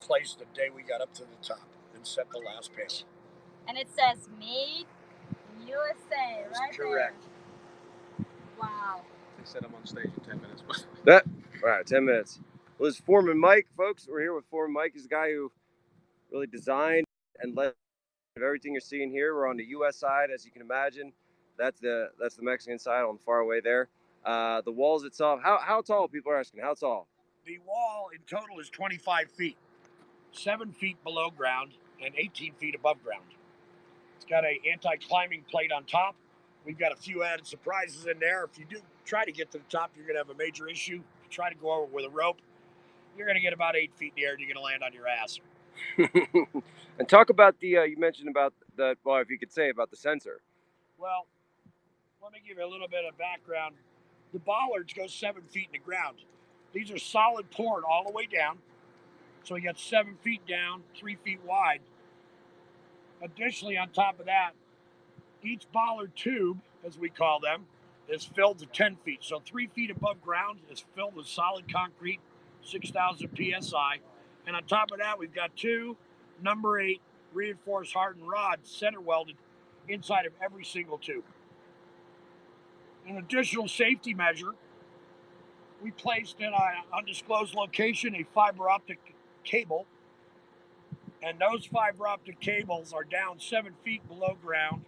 place the day we got up to the top and set the last panel. And it says Made in USA, right correct. there. Wow. They said I'm on stage in 10 minutes. All right, 10 minutes. Well, this is Foreman Mike, folks. We're here with Foreman Mike. He's the guy who really designed and led everything you're seeing here. We're on the U.S. side, as you can imagine. That's the Mexican side on the far away there. The walls itself, how tall? People are asking, how tall? The wall in total is 25 feet, 7 feet below ground and 18 feet above ground. It's got an anti-climbing plate on top. We've got a few added surprises in there. If you do try to get to the top, you're going to have a major issue. If you try to go over with a rope, you're going to get about 8 feet in the air and you're going to land on your ass. And talk about the, you mentioned about the, well, if you could say about the sensor. Well, let me give you a little bit of background. The bollards go 7 feet in the ground. These are solid poured all the way down. So we got 7 feet down, 3 feet wide. Additionally, on top of that, each bollard tube, as we call them, is filled to 10 feet. So 3 feet above ground is filled with solid concrete, 6,000 PSI. And on top of that, we've got 2 number 8 reinforced hardened rods center welded inside of every single tube. An additional safety measure, we placed in an undisclosed location a fiber optic cable. And those fiber optic cables are down 7 feet below ground.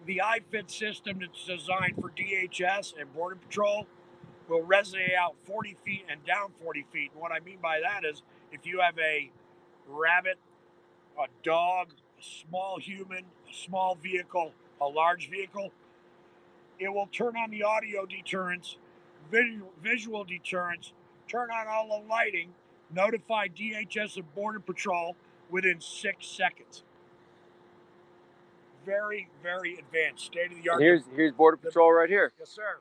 The iFit system that's designed for DHS and Border Patrol will resonate out 40 feet and down 40 feet. And what I mean by that is if you have a rabbit, a dog, a small human, a small vehicle, a large vehicle, it will turn on the audio deterrence, visual deterrence, turn on all the lighting, notify DHS and Border Patrol within 6 seconds. Very, very advanced, state-of-the-art. Here's Border Patrol right here. Yes, sir.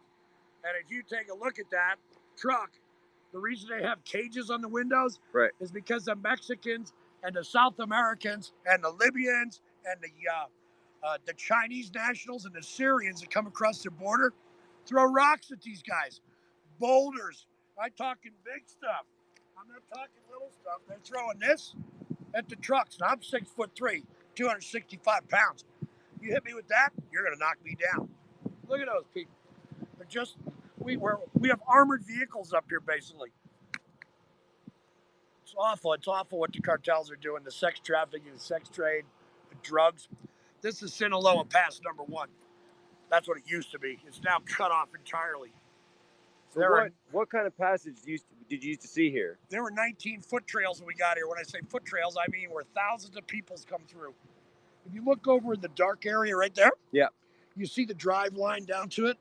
And if you take a look at that truck, the reason they have cages on the windows is because the Mexicans and the South Americans and the Libyans and the Chinese nationals and the Syrians that come across the border throw rocks at these guys. Boulders. I'm talking big stuff. I'm not talking little stuff. They're throwing this at the trucks. And I'm 6'3", 265 pounds. You hit me with that, you're going to knock me down. Look at those people. They're just, we have armored vehicles up here, basically. It's awful. It's awful what the cartels are doing, the sex trafficking, the sex trade, the drugs. This is Sinaloa Pass number 1. That's what it used to be. It's now cut off entirely. So what kind of passage did you used to see here? There were 19 foot trails when we got here. When I say foot trails, I mean where thousands of people's come through. If you look over in the dark area right there, you see the drive line down to it.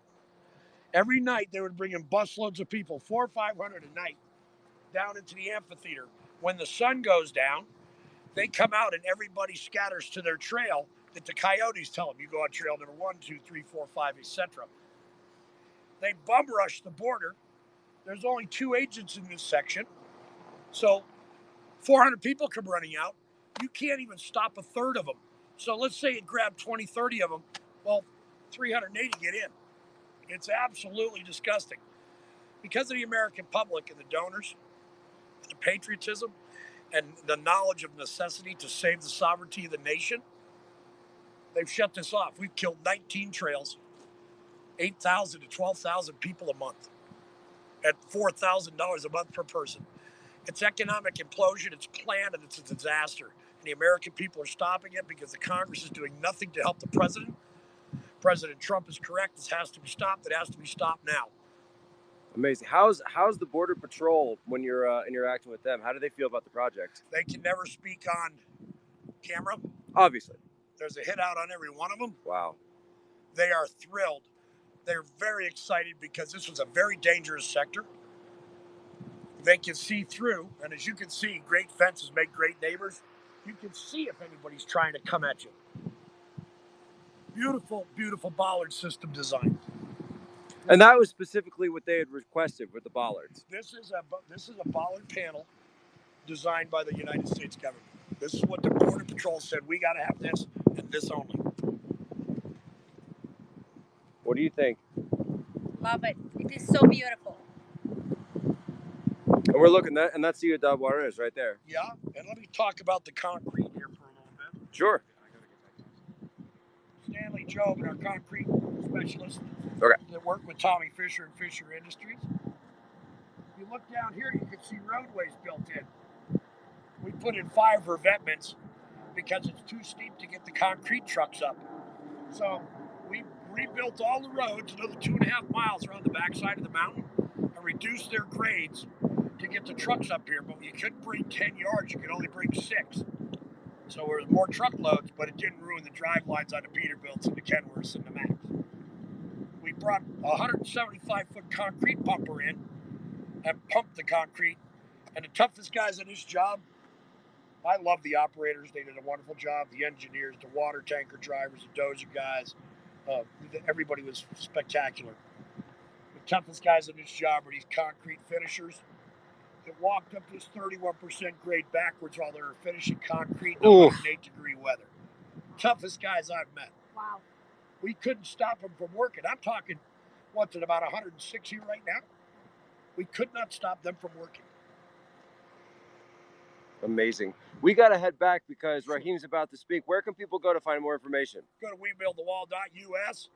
Every night they would bring in busloads of people, 400 or 500 a night, down into the amphitheater. When the sun goes down, they come out and everybody scatters to their trail that the coyotes tell them. You go on trail number 1, 2, 3, 4, 5, etc. They bum rush the border. There's only 2 agents in this section. So 400 people come running out. You can't even stop a third of them. So let's say it grabbed 20, 30 of them. Well, 380 get in. It's absolutely disgusting. Because of the American public and the donors, the patriotism, and the knowledge of necessity to save the sovereignty of the nation, they've shut this off. We've killed 19 trails, 8,000 to 12,000 people a month at $4,000 a month per person. It's economic implosion, it's planned, and it's a disaster. And the American people are stopping it because the Congress is doing nothing to help the president. President Trump is correct. This has to be stopped. It has to be stopped now. Amazing. How's the Border Patrol when you're interacting with them? How do they feel about the project? They can never speak on camera. Obviously. There's a hit out on every one of them. Wow. They are thrilled. They're very excited because this was a very dangerous sector. They can see through, and as you can see, great fences make great neighbors. You can see if anybody's trying to come at you. Beautiful, beautiful bollard system design. And that was specifically what they had requested with the bollards. This is a bollard panel designed by the United States government. This is what the Border Patrol said. We got to have this and this only. What do you think? Love it. It is so beautiful. And we're looking at, and that's the water is right there. Yeah, and let me talk about the concrete here for a little bit. Sure. Stanley Job, our concrete specialist Okay. that work with Tommy Fisher and Fisher Industries. If you look down here, you can see roadways built in. We put in 5 revetments because it's too steep to get the concrete trucks up. So we rebuilt all the roads, another 2.5 miles around the backside of the mountain, and reduced their grades to get the trucks up here. But you couldn't bring 10 yards, you could only bring 6. So there was more truckloads, but it didn't ruin the drive lines on the Peterbilts and the Kenworths and the Macs. We brought a 175-foot concrete pumper in and pumped the concrete. And the toughest guys on this job, I love the operators. They did a wonderful job. The engineers, the water tanker drivers, the dozer guys, everybody was spectacular. The toughest guys on this job are these concrete finishers that walked up this 31% grade backwards while they were finishing concrete in 108-degree weather. Toughest guys I've met. Wow. We couldn't stop them from working. I'm talking, what's it, about 106 here right now? We could not stop them from working. Amazing. We got to head back because Raheem's about to speak. Where can people go to find more information? Go to webuildthewall.us.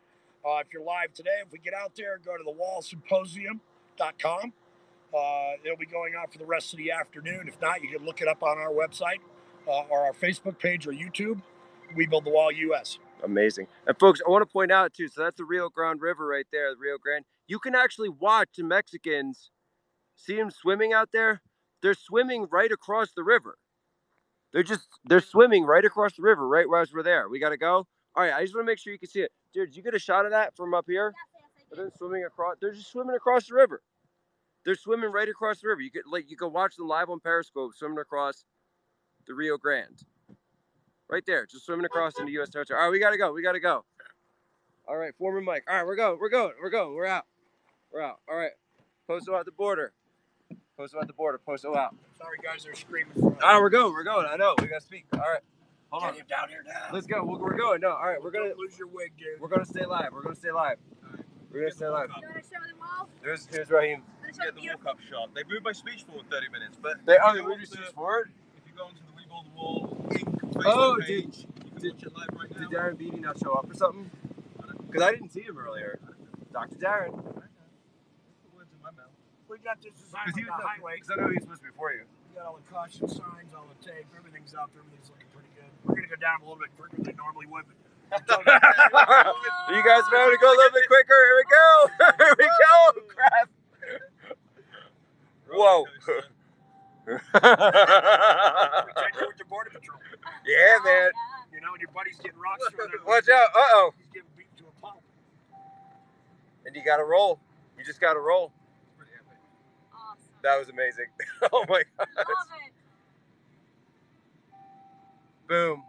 If you're live today, if we get out there, go to thewallsymposium.com. It'll be going on for the rest of the afternoon. If not, you can look it up on our website or our Facebook page or YouTube, We Build the Wall US. Amazing. And folks, I want to point out too, so that's the Rio Grande River right there, the Rio Grande. You can actually watch the Mexicans, see them swimming out there. They're swimming right across the river. They're swimming right across the river, right as we're there. We got to go. All right, I just want to make sure you can see it. Dude, did you get a shot of that from up here? Yes, They're swimming across. They're just swimming across the river. They're swimming right across the river. You could watch them live on Periscope swimming across the Rio Grande. Right there, just swimming across into U.S. territory. All right, we got to go. We got to go. All right, Foreman Mike. All right, we're going. We're out. All right, Posto at the border. Posto out. Sorry, guys, they're screaming. All right, we're going. I know. We got to speak. All right. Hold on. Get him down here now. Let's go. We're going. No, all right. We're going to lose your wig, dude. We're going to stay live. We're going to stay live. You want to show them all? Here's Raheem. Get the walk-up shot. They moved my speech forward 30 minutes, but They moved your speech forward? If you go onto the We Build the Wall Facebook Oh, page, you can watch it live right now. Did Darren Beatty not show up or something? Because I didn't see him earlier. Dr. Darren. Put words in my mouth. We got this design Because on the highway. I know he was supposed to be before you. We got all the caution signs, all the tape, everything's up, everything's looking pretty good. We're going to go down a little bit quicker than they normally would, but You guys ready to go a little bit quicker? Here we go. Here we go. Crap. Whoa. pretend you're with the Border Patrol. Yeah, man. You know, and your buddy's getting rocks thrown at him. Watch out. Uh-oh. He's getting beaten to a pulp. And you got to roll. You just got to roll. Awesome. That was amazing. Oh, my God. Love it. Boom.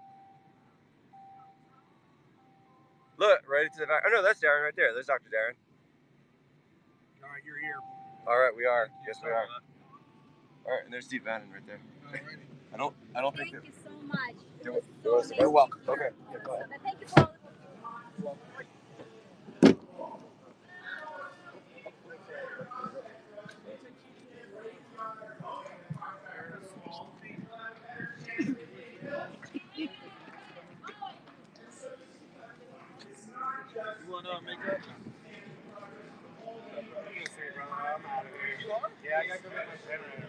Look, right into the back. Oh, no, that's Darren right there. There's Dr. Darren. All right, you're here. All right, we are. Yes, we are. All right, and there's Steve Bannon right there. I don't think Thank that. you so much. It You're was so welcome. amazing. You're welcome. Okay. Yeah, go ahead. But thank you for all the You want to make up? Yeah, I got to go get my generator.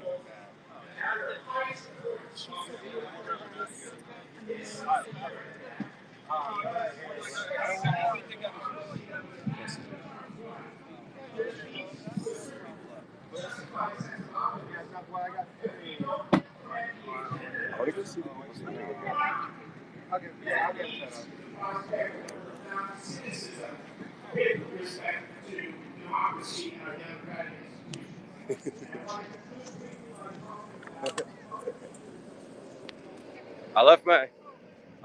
I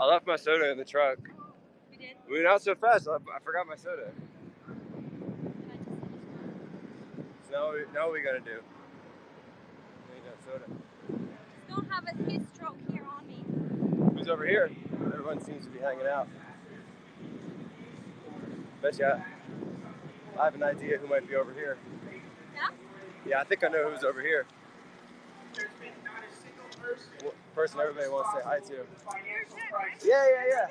left my soda in the truck. You did? We went out so fast, I forgot my soda. So now what we gotta do? We got soda. Don't have a heat stroke here on me. Who's over here? Everyone seems to be hanging out. Betcha. I have an idea who might be over here. Yeah? Yeah, I think I know who's over here. person everybody wants to say hi to. Yeah.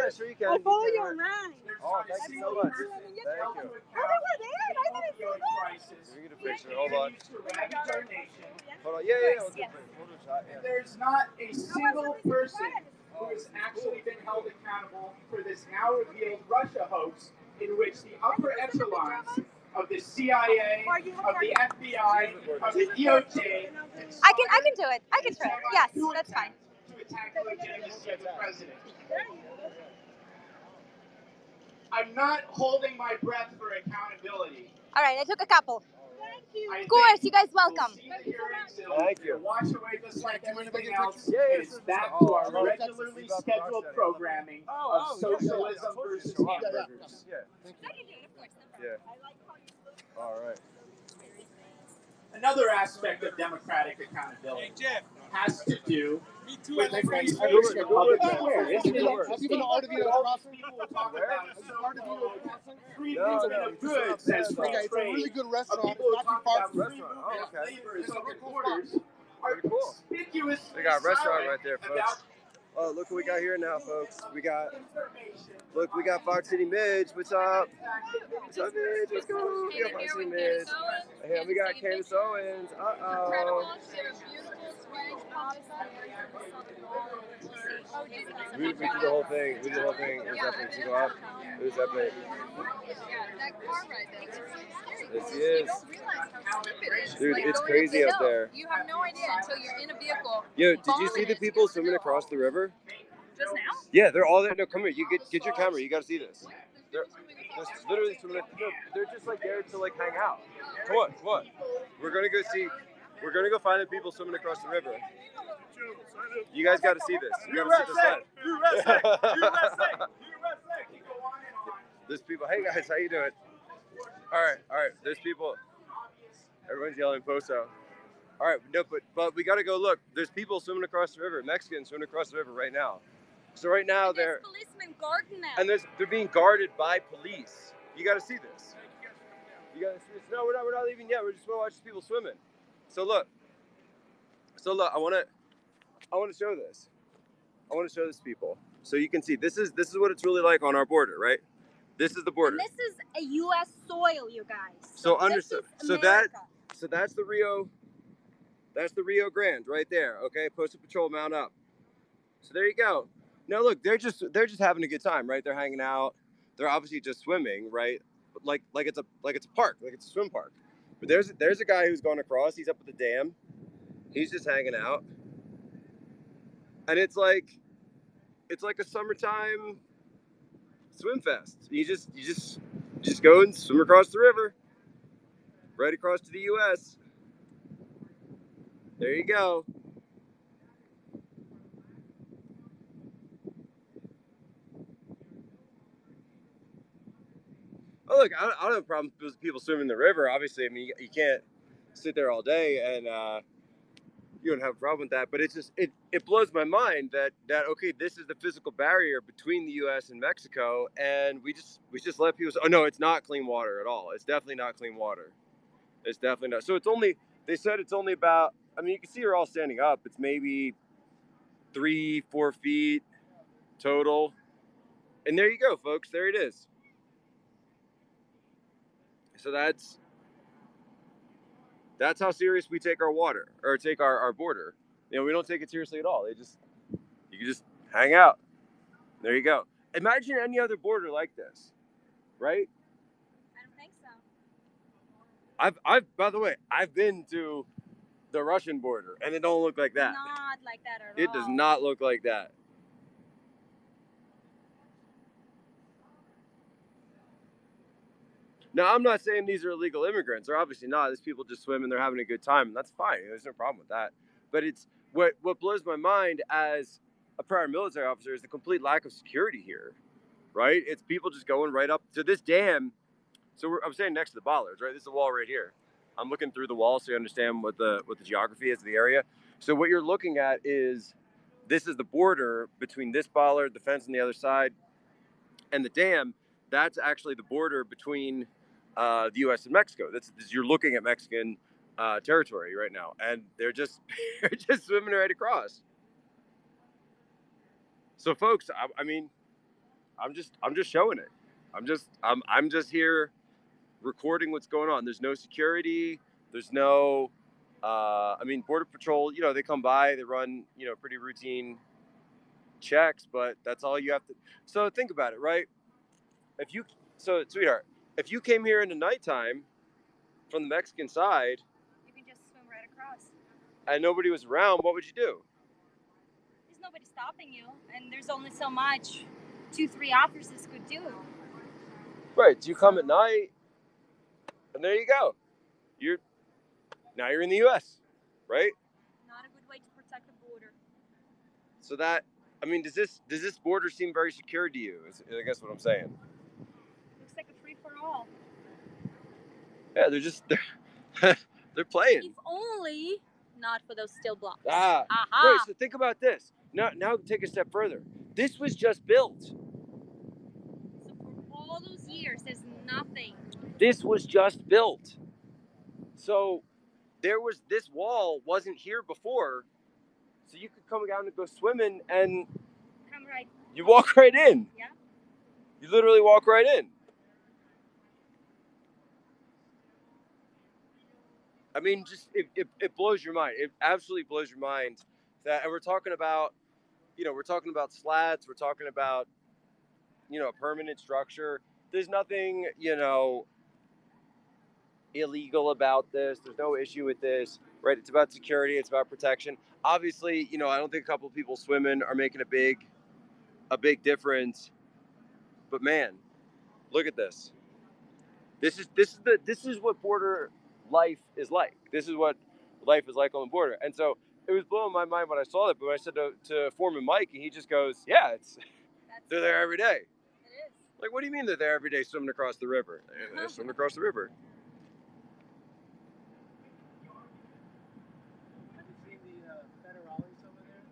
Sure you can. I follow you online. Oh, thank you so much. Thank you. Oh, they were there. I didn't see them. Can we get a picture? Hold on. Hold on. Yeah. We'll do a shot. Yeah. There's not a single person who has actually been held accountable for this now revealed Russia hoax in which the upper echelons of the CIA, of the FBI, of the DOJ. I can do it. I can try. Yes, that's fine. To attack the legitimacy of the president. I'm not holding my breath for accountability. All right, I took a couple. I Of course, think you guys we'll welcome. see the hearings, it'll Thank you. Wash away just like everything else. Yeah, It's back to our regularly scheduled programming of socialism versus hamburgers. Yeah. All right. Another aspect of democratic accountability has to do with the free space in the public square. Isn't it interesting? All these people will talk about so-called free movement of goods as free trade. It's a really good restaurant. People who It's talk not too far about from free here. movement of Okay. labor as open borders are Pretty cool. conspicuously They got a restaurant silent right there, folks. about Oh, look what we got here now, folks. We got information. Fox City Midge. What's up? What's up, Midge? What's going on? We got Fox City Midge. And we got Candace Owens. We did the whole thing. It was epic. You go up. It was epic. That car ride there. Yes, he is. You don't realize how stupid it is. Dude, Like, it's going crazy up the up hill. there. You have no idea until you're in a vehicle. Yo, did you see vomiting the people down the swimming hill. across the river? Just now? Yeah, they're all there. No, come here. You get your camera. You got to see this. They're just literally swimming. No, they're just like there to like hang out. Come on. We're gonna go see. We're gonna go find the people swimming across the river. You guys got to see this. You got to see this live. There's people. Hey guys, how you doing? All right. There's people. Everyone's yelling Poso. All right, no, but we got to go look. There's people swimming across the river. Mexicans swimming across the river right now. So right now There's policemen guarding them. and they're being guarded by police. You got to see this. You got to see this. No, we're not leaving yet. We're just going to watch people swimming. So look. I want to show this. I want to show this to people so you can see. This is what it's really like on our border, right? This is the border. And this is a U.S. soil, you guys. So this understood. is So America. that's the Rio. That's the Rio Grande right there. Okay, Postal Patrol mount up. So there you go. Now look, they're just having a good time, right? They're hanging out. They're obviously just swimming, right? Like it's a park, like it's a swim park. But there's a guy who's going across. He's up at the dam. He's just hanging out. And it's like a summertime swim fest. You just go and swim across the river, right across to the U.S. There you go. Oh look, I don't have a problem with people swimming in the river. Obviously, I mean you can't sit there all day and you don't have a problem with that. But it's just it blows my mind that okay, this is the physical barrier between the U.S. and Mexico, and we just let people say, oh no, it's not clean water at all. It's definitely not clean water. It's definitely not. So they said it's only about. I mean, you can see her all standing up. It's maybe 3-4 feet total, and there you go, folks. There it is. So that's how serious we take our water or take our border. You know, we don't take it seriously at all. You can just hang out. There you go. Imagine any other border like this, right? I don't think so. I've by the way, I've been to the Russian border and it don't look like that. Not like that at all. It does not look like that. Now, I'm not saying these are illegal immigrants. They're obviously not. These people just swim and they're having a good time, and that's fine. There's no problem with that. But it's what blows my mind as a prior military officer is the complete lack of security here, right? It's people just going right up to this dam. So I'm saying next to the bollards, right? This is the wall right here. I'm looking through the wall so you understand what the geography is of the area. So what you're looking at is this is the border between this bollard, the fence on the other side, and the dam. That's actually the border between the U.S. and Mexico. You're looking at Mexican territory right now, and they're just they're just swimming right across. So, folks, I mean, I'm just showing it. I'm just here recording what's going on. There's no security. There's no. I mean, Border Patrol. You know, they come by. They run pretty routine checks, but that's all you have to. So think about it, right? Sweetheart, if you came here in the nighttime from the Mexican side, You can just swim right across. and nobody was around, what would you do? There's nobody stopping you, and there's only so much 2-3 officers could do. Right. You come at night, and there you go. Now you're in the U.S., right? Not a good way to protect the border. So that, I mean, does this border seem very secure to you? Is I guess what I'm saying. Looks like a free for all. Yeah, they're playing. If only not for those steel blocks. Right. So think about this. Now take a step further. This was just built. So for all those years, there's nothing. This was just built. So this wall wasn't here before. So you could come down and go swimming, and Come right. you walk right in. Yeah. You literally walk right in. I mean, just it blows your mind. It absolutely blows your mind and we're talking about, slats. We're talking about, a permanent structure. There's nothing, illegal about this. There's no issue with this, right? It's about security. It's about protection. Obviously, I don't think a couple of people swimming are making a big difference. But man, look at this. This is what border life is like. This is what life is like on the border. And so it was blowing my mind when I saw that. But when I said to Foreman Mike, and he just goes, "Yeah, they're there every day." It is. Like, what do you mean they're there every day swimming across the river? They're swimming across the river. Have you seen the federales over there?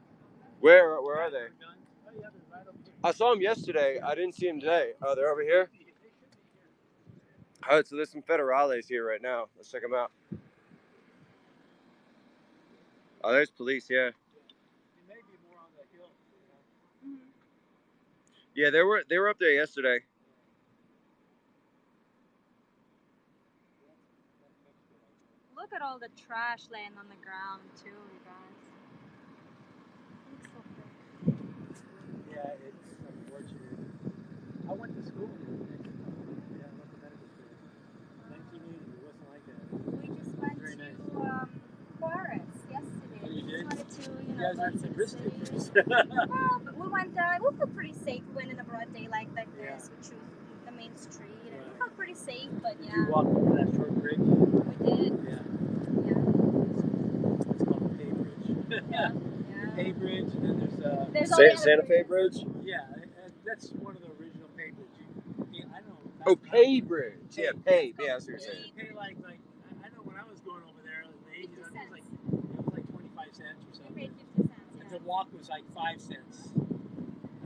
Where are they? Oh, yeah, they're right up here. I saw them yesterday. I didn't see them today. Oh, they're over here? All right, so there's some federales here right now. Let's check them out. Oh, there's police, yeah. It may be more on the hill. Mm-hmm. Yeah, they were up there yesterday. Look at all the trash laying on the ground too, you guys. Looks so pretty. Yeah, it's unfortunate. I went to school in Mexico. Yeah, I went to medical school. 1980, it wasn't like that. We just went Very to nice. Juarez yesterday. Oh, you We did? just wanted to, You guys go are to some the risk city. takers. Well, but we felt pretty safe. We went in a broad daylight like Yeah. this. We chose the main street, and we Right. felt pretty safe. But Did yeah, you walk over that short bridge? we did. Yeah. Yeah, It's called the Pay Bridge. yeah. Pay Bridge, and then there's There's all the other Santa Fe bridges. Bridge? yeah, and that's one of the original Pay Bridge. I know. Oh, Pay Bridge. Yeah, Pay. Yeah, that's what you're Yeah, saying. you pay like I know when I was going over there in the 80s, 50 it was like 25 cents or We something. paid 50 cents. And Yeah. to walk was like 5 cents. I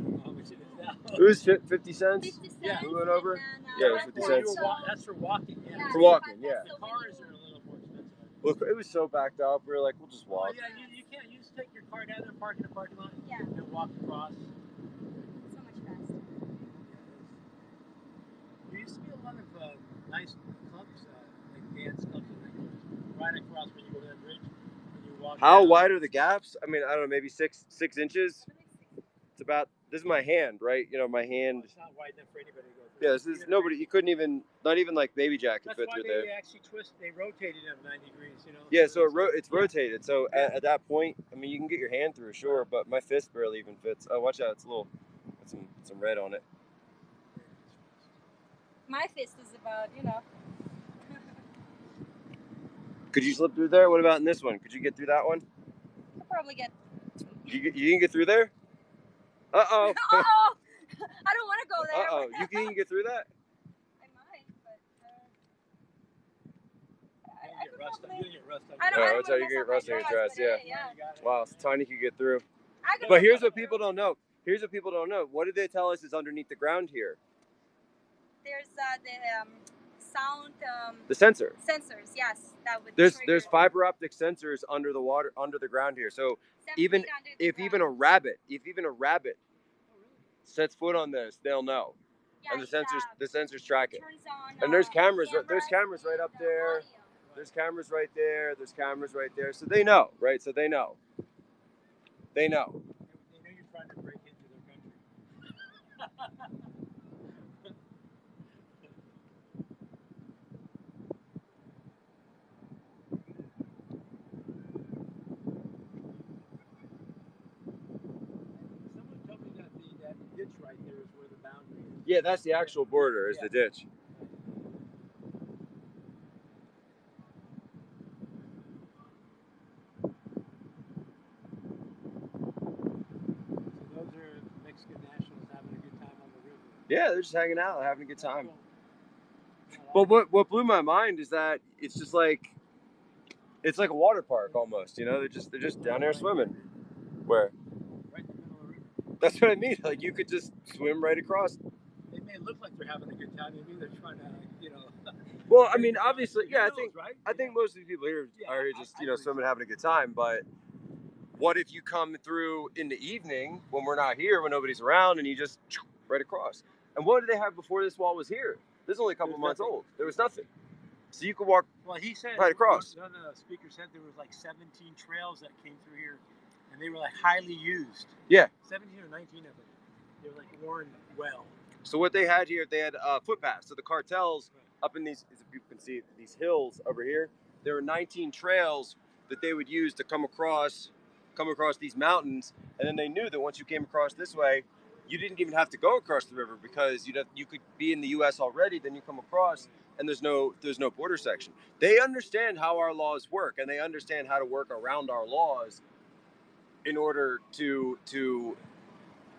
don't know how much it is now. It was 50 cents? 50 cents. Yeah. We went over? And then, Yeah, it was one 50 Well, cents. you were that's for walking, yeah. Yeah, For walking, 25 yeah. pesos The when cars you- are a little more expensive. Look, it was so backed up. We were like, we'll just Oh, walk. yeah, you can't. You just take your car down there, park in the parking lot, Yeah. and walk across. So much faster. There used to be a lot of nice clubs, like dance clubs and things, right across when you go to that bridge. When you walk How down. wide are the gaps? I mean, I don't know, maybe six inches? It's about, this is my hand, right? My Oh, hand. it's not wide enough for anybody to go through. Yeah, this is, nobody, you couldn't even, not even like Baby Jack could That's fit why through they there. actually they rotated them 90 degrees, Yeah, so it's yeah. rotated. So at that point, I mean, you can get your hand through, sure, but my fist barely even fits. Oh, watch out, it's a little, got some red on it. My fist is about, Could you slip through there? What about in this one? Could you get through that one? I'll probably get. You can get through there? Uh-oh. Uh-oh! I don't want to go there. Uh-oh. You can get through that? I might, but. You get rust on. You get rust on. I don't, Oh, I don't that's how wanna you mess get up my rust on your dress, dress, but, yeah. You got it. Wow, so Tiny could get through. I could But here's probably what people don't know. Here's what people don't know. What did they tell us is underneath the ground here? There's the sound The sensor. sensors, yes. that would There's trigger. fiber optic sensors under the water, under the ground here. So 7 even feet under the if even a ground. rabbit sets foot on this, they'll know. Yeah, And the it, sensors track it. turns on, And there's cameras. There's cameras cameras right and up the there. audio. There's cameras right there. There's cameras right there. So they know, right? So they know. They know. They know you're trying to break into their country. Someone told me that that ditch right there is where the boundary is. Yeah, that's the actual border. Is the ditch. So those are Mexican nationals having a good time on the river. Yeah, they're just hanging out, having a good time. Cool. But what blew my mind is that it's just like it's like a water park almost. You know, they're just down there swimming. Where? Right in the middle of the river. That's what I mean. Like you could just swim right across. They may look like they're having a good time. Maybe they're trying to, you know. Well, I mean, obviously, yeah. Who knows, right? I think most of the people here Yeah, are here I just agree. swimming, having a good time. But what if you come through in the evening when we're not here, when nobody's around, and you just right across? And what did they have before this wall was here? This is only a couple There's months nothing. old. There was nothing. So you could walk. Well, he said Right across. One of the speakers said there was like 17 trails that came through here, and they were like highly used. Yeah. 17 or 19 of them. They were like worn well. So what they had here, they had footpaths. So the cartels up in these, as you can see, these hills over here, there were 19 trails that they would use to come across these mountains. And then they knew that once you came across this way, you didn't even have to go across the river because you could be in the U.S. already. Then you come across, and there's no border section. They understand how our laws work, and they understand how to work around our laws in order to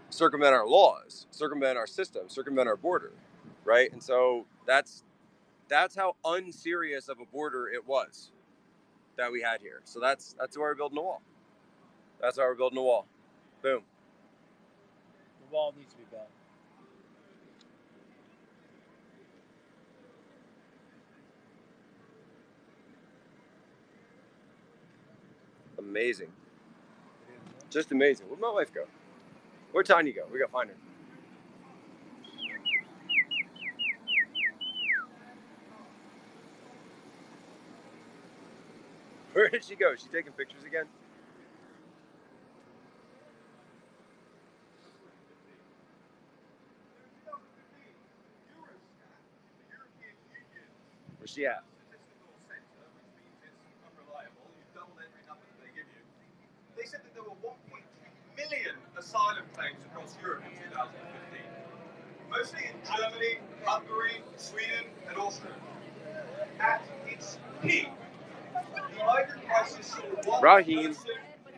circumvent our laws, circumvent our system, circumvent our border, right? And so that's how unserious of a border it was that we had here. So that's why we're building a wall. That's why we're building a wall. Boom. The wall needs to be built. Amazing. Just amazing. Where'd my wife go? Where'd Tanya go? We gotta find her. Where did she go? Is she taking pictures again? Where's she at? They said that there were 1.2 million asylum claims across Europe in 2015, mostly in Germany, Hungary, Sweden, and Austria. At its peak, the migrant crisis saw one Raheem. person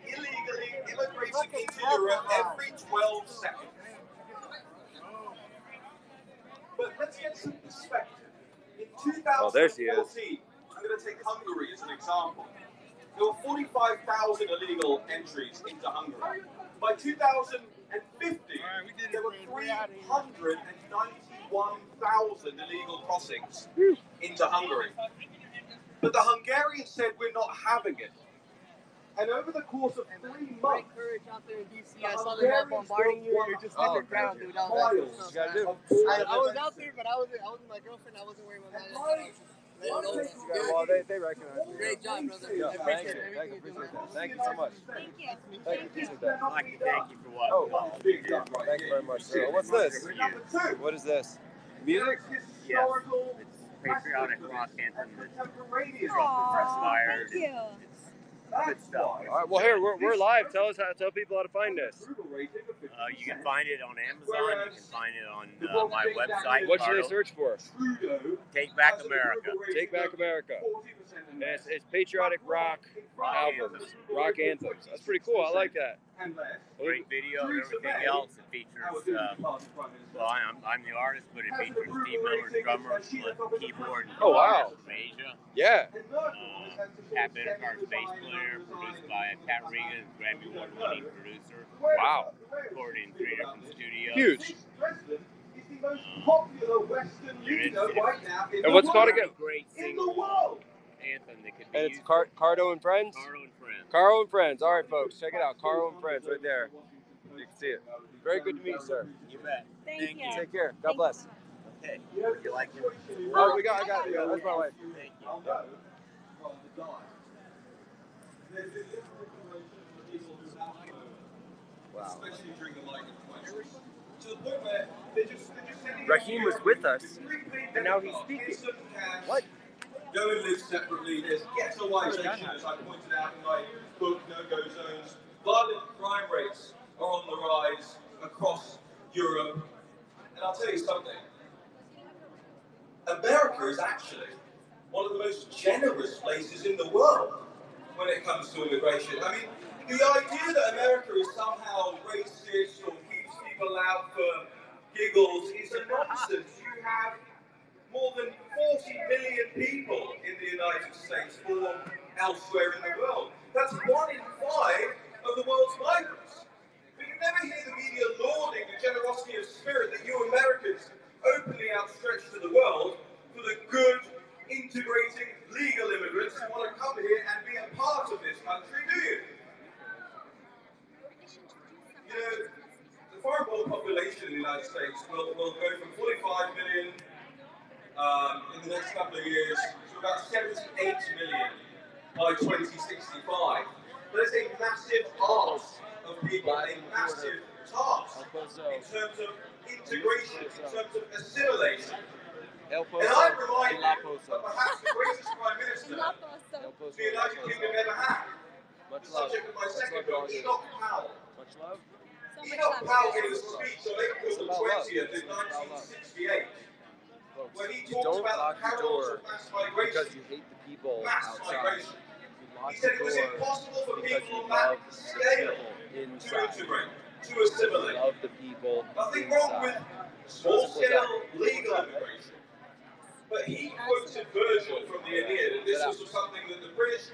illegally immigrating into Europe every 12 seconds. But let's get some perspective. In 2014, Oh, there she is. I'm going to take Hungary as an example. There were 45,000 illegal entries into Hungary. By 2050, there were 391,000 illegal crossings into Hungary. But the Hungarians said we're not having it. And over the course of 3 months, Courage out there in DC. the I saw them all Hungarians bombarding you. built You're just 100 underground, dude. I was miles like, You gotta do. of border I was defense. out there, but I was with my girlfriend. I wasn't wearing my mask. Well, they recognize me. Great job, brother. Yeah, I thank appreciate you. everything you're doing. Thank you so much. Thank you. Thank you. Appreciate that. I'd like to thank you for what. Oh, thank you very much. Sir. What's this? Number 2, What is this? Music? historical Patriotic rock anthem that contemporaneous Aw, inspired. thank you. Good stuff. All right. Well, here we're live. Tell people how to find this. You can find it on Amazon. You can find it on my website. What should they Carlo. search for? Take Back America. Take Back America. And it's patriotic rock albums, rock anthems. That's pretty cool. I like that. Great video and everything else. It features, well, I'm the artist, but it features Steve Miller's drummer, keyboard, and Oh, wow. from Asia. Yeah. Pat Benatar's bass player, produced by Pat Regan, Grammy Award-winning producer. Wow. Recorded in 3 different studios. Huge. Popular Western leader right now in And what's the it called world. again? Great In the single. world. anthem that could be And it's used Cardo and Friends? Cardo and Friends. Cardo and Friends. All right, folks, check it out. Cardo and Friends right there. You can see it. Very good to meet you, sir. You bet. Thank you. Take care. God bless. Okay. Would you like him? Oh, I got it. That's my wife. Thank you. Wow. Especially during the Light Inquest. To the point where they're just sending Raheem was with us, three and now he's speaking. instant cash, What? Go and live separately. There's ghettoization, as I pointed out in my book, No-Go Zones. Violent crime rates are on the rise across Europe. And I'll tell you something. America is actually one of the most generous places in the world when it comes to immigration. I mean, the idea that America is somehow racist or keeps people out for giggles is a nonsense. You have more than 40 million people in the United States born elsewhere in the world. That's 1 in 5 of the world's migrants. But you never hear the media lauding the generosity of spirit that you Americans openly outstretch to the world for the good, integrating legal immigrants who want to come here and be a part of this country, do you? You know, the foreign-born population in the United States will go from 45 million in the next couple of years to about 78 million by 2065. There's a massive ask of people, a massive task in terms of integration, in terms of assimilation. And I'm reminded of perhaps the greatest Prime Minister the United Kingdom ever had. The subject of my second book, Enoch Powell. Much love. Enoch Powell gave a speech on April the 20th in 1968, where he talked about the perils of mass migration. Because you hate the people Mass outside. migration. You lock He said the it was door impossible for because people you on love that the scale people to inside. integrate, to You assimilate. love the people Nothing wrong with inside. small-scale legal immigration. But he quoted Virgil from the Aeneid, and this was something that the British